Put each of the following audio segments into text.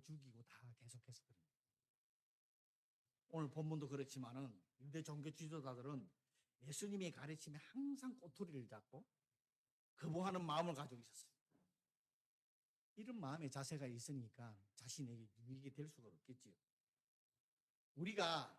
죽이고 다 계속해서 그래요. 오늘 본문도 그렇지만은 유대 종교 지도자들은 예수님의 가르침에 항상 꼬투리를 잡고 거부하는 마음을 가지고 있었어요. 이런 마음의 자세가 있으니까 자신에게 유익이 될 수가 없겠지요. 우리가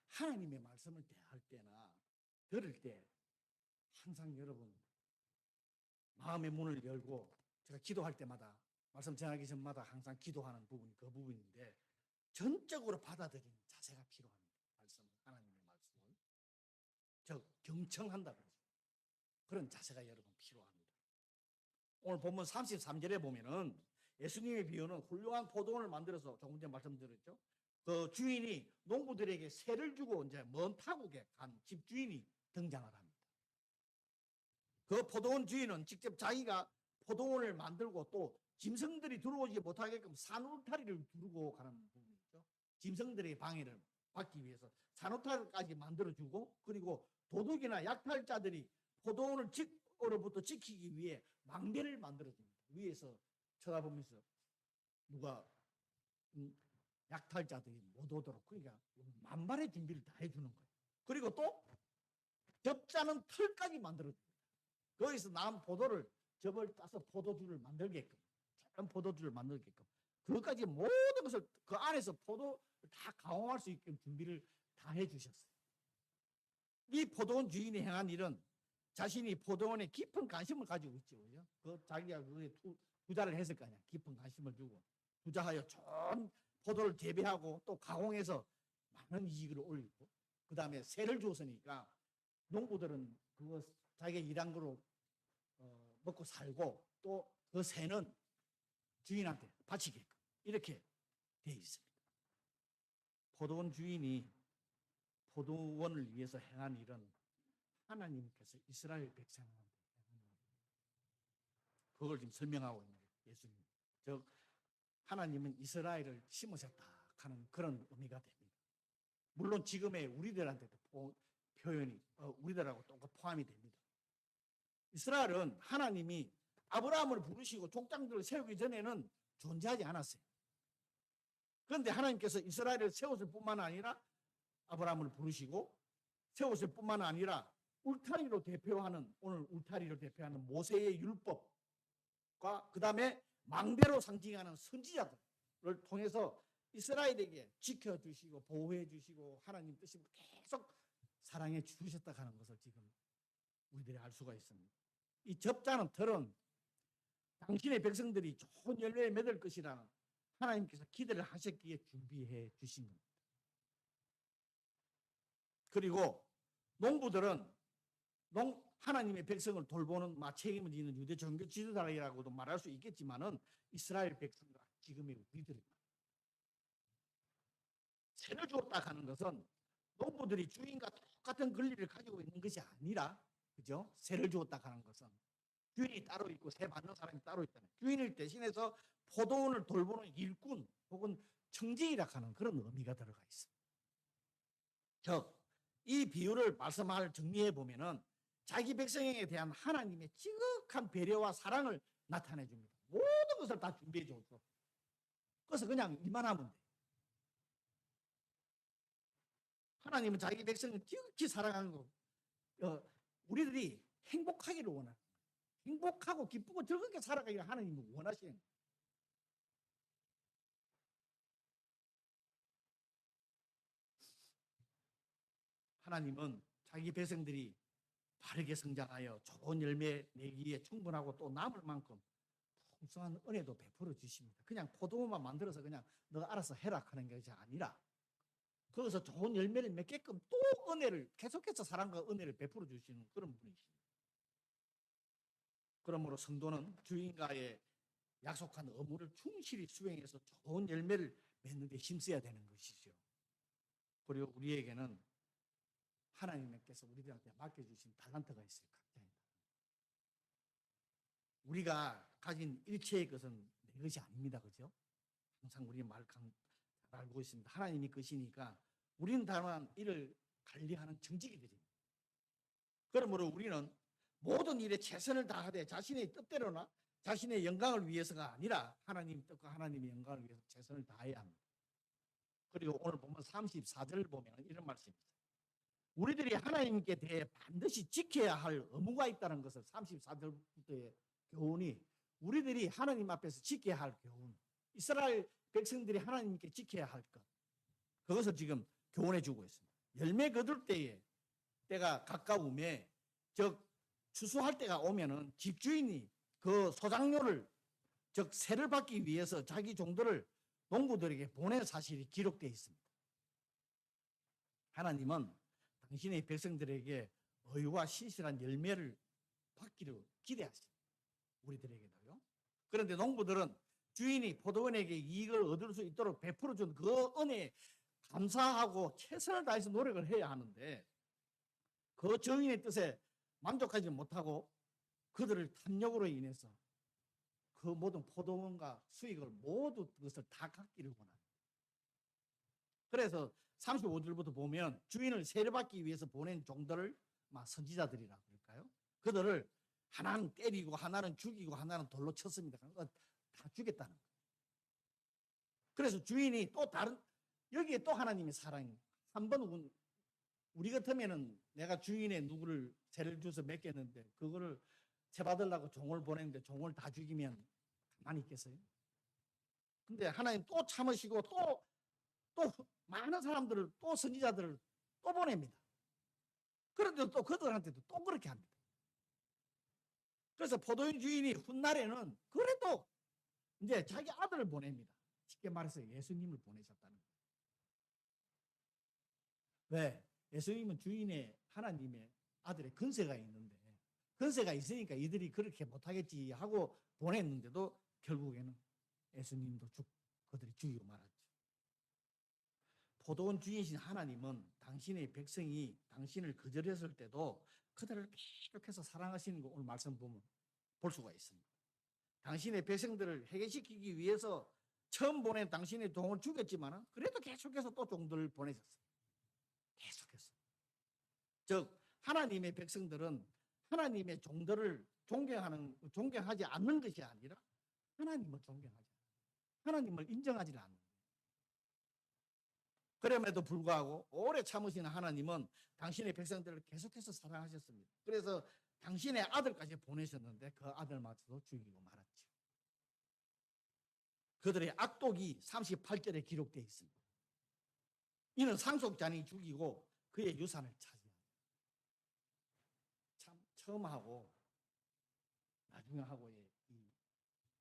하나님의 말씀을 대할 때나 들을 때 항상 여러분 마음의 문을 열고, 제가 기도할 때마다 말씀 전하기 전마다 항상 기도하는 부분이 그 부분인데, 전적으로 받아들이는 자세가 필요합니다. 하나님의 말씀을 즉 경청한다 그러죠. 그런 자세가 여러분 필요합니다. 오늘 본문 33절에 보면은 예수님의 비유는 훌륭한 포도원을 만들어서 조금 전에 말씀드렸죠. 그 주인이 농부들에게 세를 주고 이제 먼 타국에 간 집주인이 등장을 합니다. 그 포도원 주인은 직접 자기가 포도원을 만들고 또 짐승들이 들어오지 못하게끔 산울타리를 두르고 가는 부분이죠. 짐승들의 방해를 받기 위해서 산울타리까지 만들어주고, 그리고 도둑이나 약탈자들이 포도원으로부터 지키기 위해 망대를 만들어줍니다. 위에서 쳐다보면서 누가 약탈자들이 못 오도록, 그러니까 만반의 준비를 다 해주는 거예요. 그리고 또 접자는 털까지 만들어줍니다. 거기서 난 포도를 접을 따서 포도주를 만들게끔, 작은 포도주를 만들게끔, 그것까지 모든 것을 그 안에서 포도를 다 가공할 수 있게 준비를 다 해주셨어요. 이 포도원 주인이 행한 일은 자신이 포도원에 깊은 관심을 가지고 있죠. 그 자기가 그에 투자를 했을 거 아니야. 깊은 관심을 주고 투자하여 좋은 포도를 재배하고 또 가공해서 많은 이익을 올리고, 그 다음에 세를 줬으니까 농부들은 그거 자기가 일한 거로 먹고 살고, 또 그 세는 주인한테 바치게끔 이렇게 돼 있습니다. 포도원 주인이 포도원을 위해서 행한 일은 하나님께서 이스라엘 백성한테 행한 일입니다. 그걸 지금 설명하고 있는 거예요. 예수님. 즉 하나님은 이스라엘을 심으셨다 하는 그런 의미가 됩니다. 물론 지금의 우리들한테도 표현이 우리들하고 똑같이 포함이 됩니다. 이스라엘은 하나님이 아브라함을 부르시고 족장들을 세우기 전에는 존재하지 않았어요. 그런데 하나님께서 이스라엘을 세웠을 뿐만 아니라 아브라함을 부르시고 세웠을 뿐만 아니라 울타리로 대표하는, 오늘 울타리로 대표하는 모세의 율법과 그 다음에 망대로 상징하는 선지자들을 통해서 이스라엘에게 지켜주시고 보호해 주시고 하나님 뜻이 계속 사랑해 주셨다 하는 것을 지금 우리들이 알 수가 있습니다. 이 접자는 털은 당신의 백성들이 좋은 열매를 맺을 것이라는 하나님께서 기대를 하셨기에 준비해 주신 겁니다. 그리고 농부들은 하나님의 백성을 돌보는 책임을 지는 유대 종교 지도자라고도 말할 수 있겠지만은 이스라엘 백성과 지금의 우리들입니다. 세를 주었다 하는 것은 농부들이 주인과 똑같은 권리를 가지고 있는 것이 아니라, 그죠? 세를 주었다 하는 것은 주인이 따로 있고 세 받는 사람이 따로 있다는, 주인을 대신해서 포도원을 돌보는 일꾼 혹은 청지기라 하는 그런 의미가 들어가 있습니다. 즉, 이 비유를 말씀을 정리해 보면은 자기 백성에 대한 하나님의 지극한 배려와 사랑을 나타내 줍니다. 모든 것을 다 준비해 줬고, 그래서 그냥 일만 하면 돼. 하나님은 자기 백성을 지극히 사랑하는 거, 우리들이 행복하기를 원하는, 행복하고 기쁘고 즐겁게 살아가기를 하나님은 원하시는 거예요. 하나님은 자기 백성들이 바르게 성장하여 좋은 열매 내기에 충분하고 또 남을 만큼 풍성한 은혜도 베풀어 주십니다. 그냥 포도원만 만들어서 그냥 너 알아서 해라 하는 것이 아니라 거기서 좋은 열매를 맺게끔 또 은혜를 계속해서 사랑과 은혜를 베풀어 주시는 그런 분이십니다. 그러므로 성도는 주인과의 약속한 의무를 충실히 수행해서 좋은 열매를 맺는 데 힘써야 되는 것이죠. 그리고 우리에게는 하나님께서 우리들한테 맡겨주신 달란트가 있어요. 각자입니다. 우리가 가진 일체의 것은 내 것이 아닙니다. 그죠? 항상 우리 말 잘 알고 있습니다. 하나님이 것이니까 우리는 다만 이를 관리하는 청지기들입니다. 그러므로 우리는 모든 일에 최선을 다하되 자신의 뜻대로나 자신의 영광을 위해서가 아니라 하나님 뜻과 하나님의 영광을 위해서 최선을 다해야 합니다. 그리고 오늘 보면 34절 보면 이런 말씀입니다. 우리들이 하나님께 대해 반드시 지켜야 할 의무가 있다는 것을 34절부터의 교훈이 우리들이 하나님 앞에서 지켜야 할 교훈, 이스라엘 백성들이 하나님께 지켜야 할 것, 그것을 지금 교훈해 주고 있습니다. 열매 거둘 때가 가까움에, 즉 추수할 때가 오면은 집주인이 그 소작료를, 즉 세를 받기 위해서 자기 종들을 농부들에게 보낸 사실이 기록되어 있습니다. 하나님은 당신의 백성들에게 의와 신실한 열매를 받기를 기대하십니다. 우리들에게도요. 그런데 농부들은 주인이 포도원에게 이익을 얻을 수 있도록 베풀어 준 그 은혜에 감사하고 최선을 다해서 노력을 해야 하는데 그 주인의 뜻에 만족하지 못하고 그들을 탐욕으로 인해서 그 모든 포도원과 수익을 모두 그것을 다 갖기를 원합니다. 그래서 35절부터 보면 주인을 세례받기 위해서 보낸 종들을 선지자들이라고 그럴까요? 그들을 하나는 때리고 하나는 죽이고 하나는 돌로 쳤습니다. 다 죽였다는 거예요. 그래서 주인이 또 다른, 여기에 또 하나님의 사랑이, 한번 우리 같으면은 내가 주인의 누구를 세를 줘서 맺겠는데 그거를 체 받으려고 종을 보냈는데 종을 다 죽이면 가만히 있겠어요? 근데 하나님 또 참으시고 또 많은 사람들을, 또 선지자들을 또 보냅니다. 그런데 또 그들한테도 또 그렇게 합니다. 그래서 포도원 주인이 훗날에는 그래도 이제 자기 아들을 보냅니다. 쉽게 말해서 예수님을 보내셨다는 거예요. 왜? 예수님은 주인의 하나님의 아들의 근세가 있는데, 근세가 있으니까 이들이 그렇게 못하겠지 하고 보냈는데도 결국에는 예수님도 그들이 죽이고 말았죠. 포도원 주인이신 하나님은 당신의 백성이 당신을 거절했을 때도 그들을 계속해서 사랑하시는 거 오늘 말씀 보면 볼 수가 있습니다. 당신의 백성들을 해결시키기 위해서 처음 보낸 당신의 종을 죽였지만 그래도 계속해서 또 종들을 보내셨어요. 계속해서. 즉 하나님의 백성들은 하나님의 종들을 존경하지 않는 것이 아니라 하나님을 존경하지, 하나님을 인정하지 않는 거예요. 그럼에도 불구하고 오래 참으시는 하나님은 당신의 백성들을 계속해서 사랑하셨습니다. 그래서 당신의 아들까지 보내셨는데 그 아들마저도 죽이고 말았죠. 그들의 악독이 38절에 기록되어 있습니다. 이는 상속자니 죽이고 그의 유산을 차지합니다. 참 처음하고 나중하고의 이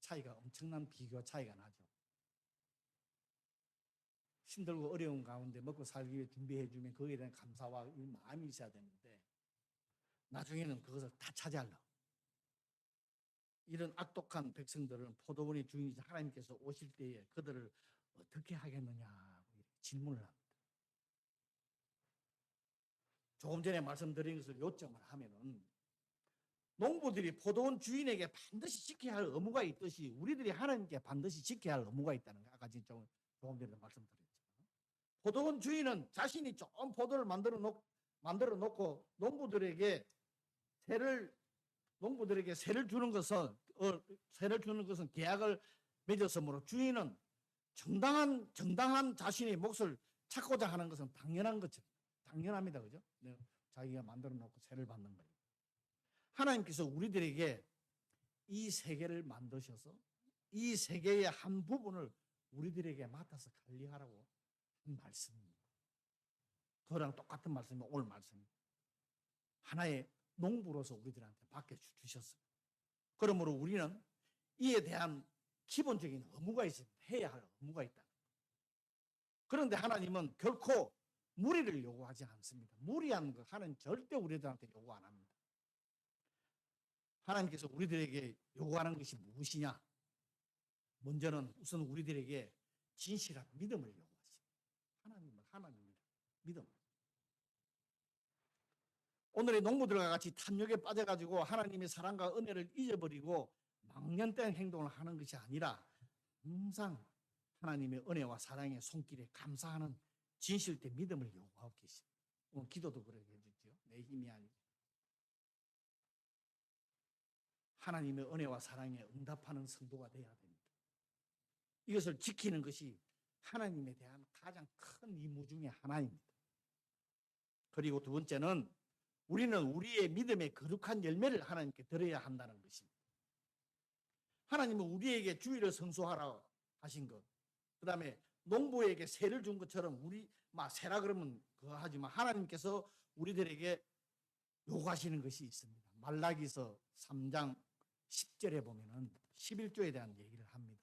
차이가, 엄청난 비교 차이가 나죠. 힘들고 어려운 가운데 먹고 살기 위해 준비해주면 거기에 대한 감사와 마음이 있어야 되는데 나중에는 그것을 다 차지하려고. 이런 악독한 백성들은 포도원의 주인이신 하나님께서 오실 때에 그들을 어떻게 하겠느냐 질문을 합니다. 조금 전에 말씀드린 것을 요점을 하면은 농부들이 포도원 주인에게 반드시 지켜야 할 의무가 있듯이 우리들이 하나님께 반드시 지켜야 할 의무가 있다는 거 아까 조금 전에 말씀드렸죠. 포도원 주인은 자신이 좋은 포도를 만들어 놓고 농부들에게 세를 주는 것은 계약을 맺었으므로 주인은 정당한 자신의 몫을 찾고자 하는 것은 당연한 거죠. 당연합니다. 그죠? 자기가 만들어 놓고 세를 받는 거예요. 하나님께서 우리들에게 이 세계를 만드셔서 이 세계의 한 부분을 우리들에게 맡아서 관리하라고 한 말씀입니다. 그거랑 똑같은 말씀이 오늘 말씀입니다. 하나의 농부로서 우리들한테 맡겨주셨습니다. 그러므로 우리는 이에 대한 기본적인 의무가 있습니다. 해야 할 의무가 있다. 그런데 하나님은 결코 무리를 요구하지 않습니다. 무리한 거 하나님 절대 우리들한테 요구 안 합니다. 하나님께서 우리들에게 요구하는 것이 무엇이냐? 먼저는 우선 우리들에게 진실한 믿음을 요구하십니다. 하나님을 믿음. 오늘의 농부들과 같이 탐욕에 빠져가지고 하나님의 사랑과 은혜를 잊어버리고 망연된 행동을 하는 것이 아니라 항상 하나님의 은혜와 사랑의 손길에 감사하는 진실된 믿음을 요구하고 계십니다. 오늘 기도도 그렇게 해주죠. 내 힘이 아니고 하나님의 은혜와 사랑에 응답하는 성도가 되어야 됩니다. 이것을 지키는 것이 하나님에 대한 가장 큰 임무 중에 하나입니다. 그리고 두 번째는 우리는 우리의 믿음의 거룩한 열매를 하나님께 드려야 한다는 것입니다. 하나님은 우리에게 주의를 성소하라 하신 것, 그 다음에 농부에게 세를 준 것처럼 우리 세라 그러면 그거 하지만 하나님께서 우리들에게 요구하시는 것이 있습니다. 말라기서 3장 10절에 보면은 11조에 대한 얘기를 합니다.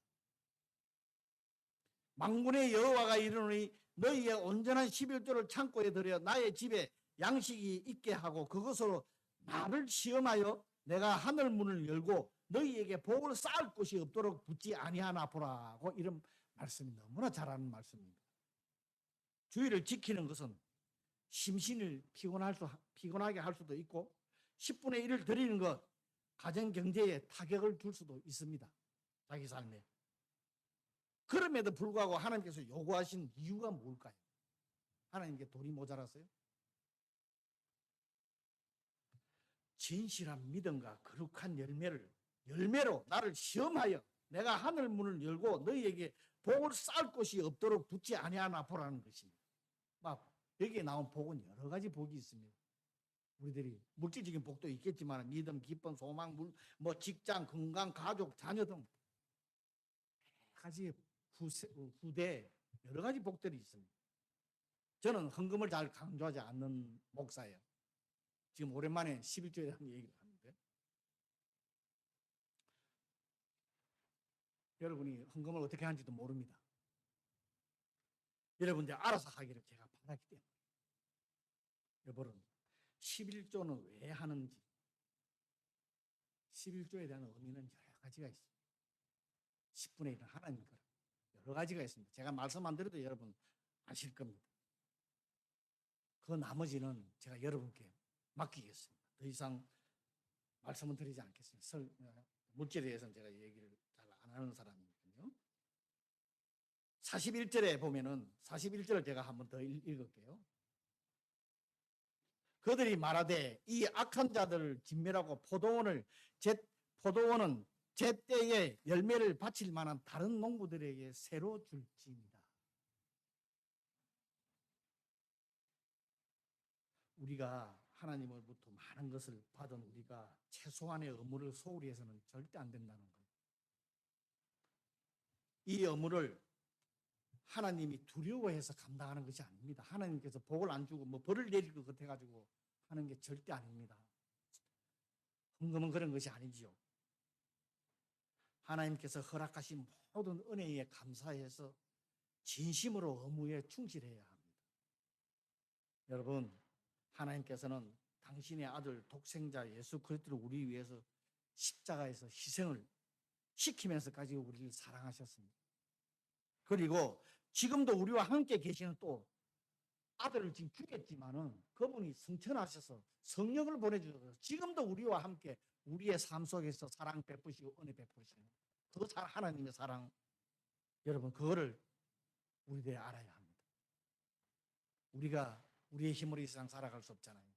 만군의 여호와가 이르노니 너희의 온전한 11조를 창고에 들여 나의 집에 양식이 있게 하고 그것으로 나를 시험하여 내가 하늘 문을 열고 너희에게 복을 쌓을 곳이 없도록 붙지 아니하나 보라고 이런 말씀이 너무나 잘하는 말씀입니다. 주의를 지키는 것은 심신을 피곤하게 할 수도 있고 10분의 1을 드리는 것 가정 경제에 타격을 줄 수도 있습니다. 자기 삶에. 그럼에도 불구하고 하나님께서 요구하신 이유가 뭘까요? 하나님께 돈이 모자랐어요? 진실한 믿음과 거룩한 열매로 나를 시험하여 내가 하늘 문을 열고 너희에게 복을 쌓을 곳이 없도록 붙지 아니하나 보라는 것입니다. 여기에 나온 복은 여러 가지 복이 있습니다. 우리들이 물질적인 복도 있겠지만 믿음, 기쁨, 소망, 직장, 건강, 가족, 자녀 등 가지 후대 여러 가지 복들이 있습니다. 저는 헌금을 잘 강조하지 않는 목사예요. 지금 오랜만에 11조에 대한 얘기를 하는데 여러분이 헌금을 어떻게 하는지도 모릅니다. 여러분들 알아서 하기를 제가 바라기 때문에 여러분 11조는 왜 하는지 11조에 대한 의미는 여러 가지가 있습니다. 10분의 1은 하나님 거라 여러 가지가 있습니다. 제가 말씀 안 드려도 여러분 아실 겁니다. 그 나머지는 제가 여러분께 맡기겠습니다. 더 이상 말씀은 드리지 않겠습니다. 물질에 대해서는 제가 얘기를 잘 안 하는 사람이거든요. 41절에 보면은 41절을 제가 한번 더 읽을게요. 그들이 말하되 이 악한 자들을 진멸하고 포도원은 제때에 열매를 바칠 만한 다른 농부들에게 새로 줄지입니다. 우리가 하나님으로부터 많은 것을 받은 우리가 최소한의 의무를 소홀히 해서는 절대 안 된다는 거예요. 이 의무를 하나님이 두려워해서 감당하는 것이 아닙니다. 하나님께서 복을 안 주고 벌을 내릴 것 같아가지고 하는 게 절대 아닙니다. 헌금은 그런 것이 아니지요. 하나님께서 허락하신 모든 은혜에 감사해서 진심으로 의무에 충실해야 합니다. 여러분, 하나님께서는 당신의 아들 독생자 예수 그리스도를 우리 위해서 십자가에서 희생을 시키면서까지 우리를 사랑하셨습니다. 그리고 지금도 우리와 함께 계시는 또 아들을 지금 주겠지만은 그분이 승천하셔서 성령을 보내주셔서 지금도 우리와 함께 우리의 삶 속에서 사랑 베푸시고 은혜 베푸시는 그 하나님의 사랑, 여러분 그거를 우리들이 알아야 합니다. 우리가 우리의 힘으로 이 세상 살아갈 수 없잖아요.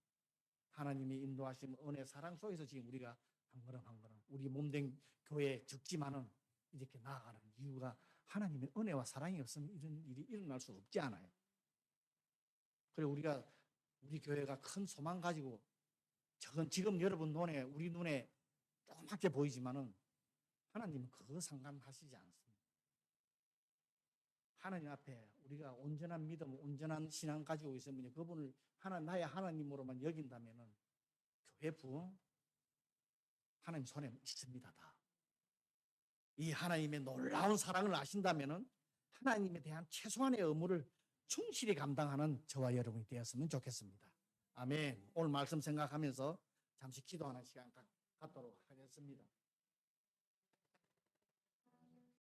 하나님이 인도하신 은혜 사랑 속에서 지금 우리가 한 걸음 한 걸음 우리 몸된 교회에 적지만은 이렇게 나아가는 이유가 하나님의 은혜와 사랑이 없으면 이런 일이 일어날 수 없지 않아요. 그리고 우리 교회가 큰 소망 가지고 지금 여러분 눈에 우리 눈에 조그맣게 보이지만은 하나님은 그거 상관하시지 않습니다. 하나님 앞에 우리가 온전한 믿음, 온전한 신앙 가지고 있으면 그분을 나의 하나님으로만 여긴다면은 교회 부흥 하나님 손에 있습니다. 다. 이 하나님의 놀라운 사랑을 아신다면은 하나님에 대한 최소한의 의무를 충실히 감당하는 저와 여러분이 되었으면 좋겠습니다. 아멘. 오늘 말씀 생각하면서 잠시 기도하는 시간 갖도록 하겠습니다.